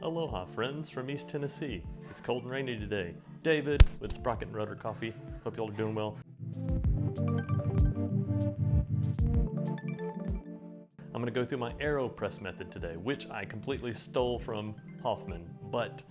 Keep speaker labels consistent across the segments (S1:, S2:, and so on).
S1: Aloha friends from East Tennessee. It's cold and rainy today. David with Sprocket and Rotor Coffee. Hope y'all are doing well. I'm going to go through my Aeropress method today, which I completely stole from Hoffman, but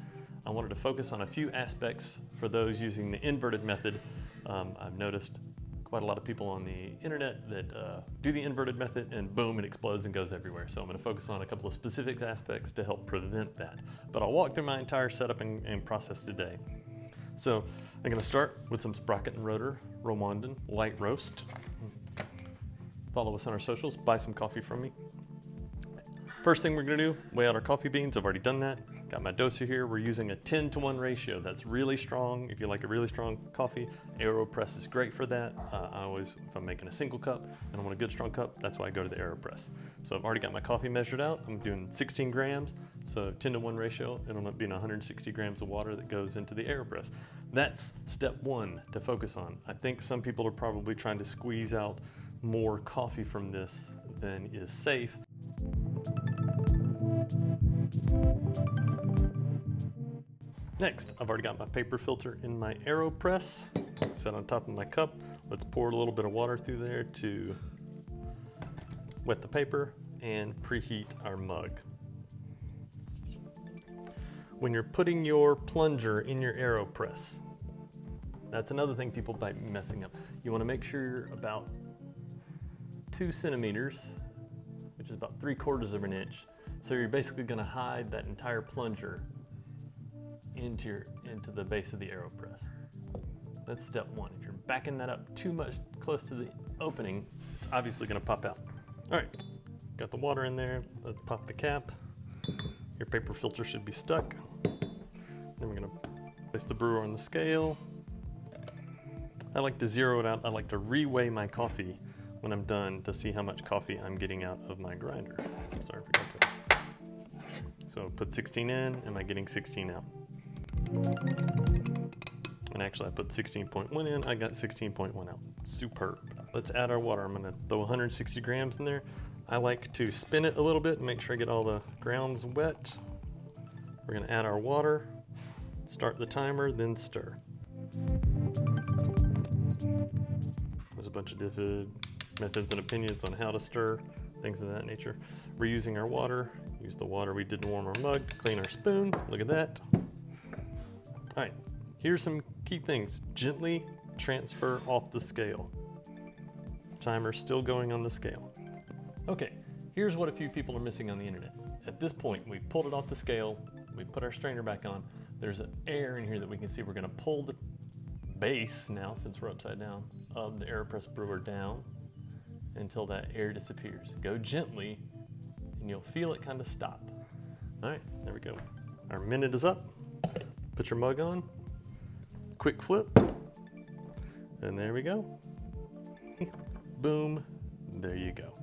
S1: I wanted to focus on a few aspects for those using the inverted method. I've noticed quite a lot of people on the internet that do the inverted method and boom, it explodes and goes everywhere. So I'm going to focus on a couple of specific aspects to help prevent that. But I'll walk through my entire setup and process today. So I'm going to start with some Sprocket and Rotor Rwandan light roast. Follow us on our socials, buy some coffee from me. First thing we're going to do, weigh out our coffee beans. I've already done that. Got my doser here. We're using a 10-to-1 ratio. That's really strong. If you like a really strong coffee, Aeropress is great for that. I always, if I'm making a single cup and I want a good strong cup, that's why I go to the Aeropress. So I've already got my coffee measured out. I'm doing 16 grams, so 10-to-1 ratio. It'll end up being 160 grams of water that goes into the Aeropress. That's step one to focus on. I think some people are probably trying to squeeze out more coffee from this than is safe. Next, I've already got my paper filter in my Aeropress set on top of my cup. Let's pour a little bit of water through there to wet the paper and preheat our mug. When you're putting your plunger in your Aeropress, that's another thing people might be messing up. You want to make sure you're about 2 centimeters, which is about 3/4 of an inch. So you're basically going to hide that entire plunger into the base of the Aeropress. That's step one. If you're backing that up too much close to the opening, it's obviously going to pop out. All right, got the water in there. Let's pop the cap. Your paper filter should be stuck. Then we're going to place the brewer on the scale. I like to zero it out. I like to reweigh my coffee when I'm done to see how much coffee I'm getting out of my grinder. Sorry, I forgot to. So put 16 in, am I getting 16 out? And actually I put 16.1 in, I got 16.1 out. Superb. Let's add our water. I'm gonna throw 160 grams in there. I like to spin it a little bit and make sure I get all the grounds wet. We're gonna add our water, start the timer, then stir. There's a bunch of different methods and opinions on how to stir, things of that nature. We're using our water. Use the water we did to warm our mug to clean our spoon. Look at that. All right, here's some key things. Gently transfer off the scale. Timer's still going on the scale. Okay, here's what a few people are missing on the internet. At this point, we've pulled it off the scale. We put our strainer back on. There's an air in here that we can see. We're gonna pull the base now, since we're upside down, of the Aeropress brewer down until that air disappears. Go gently and you'll feel it kind of stop. All right, there we go. Our minute is up. Put your mug on, quick flip, and there we go. Boom, there you go.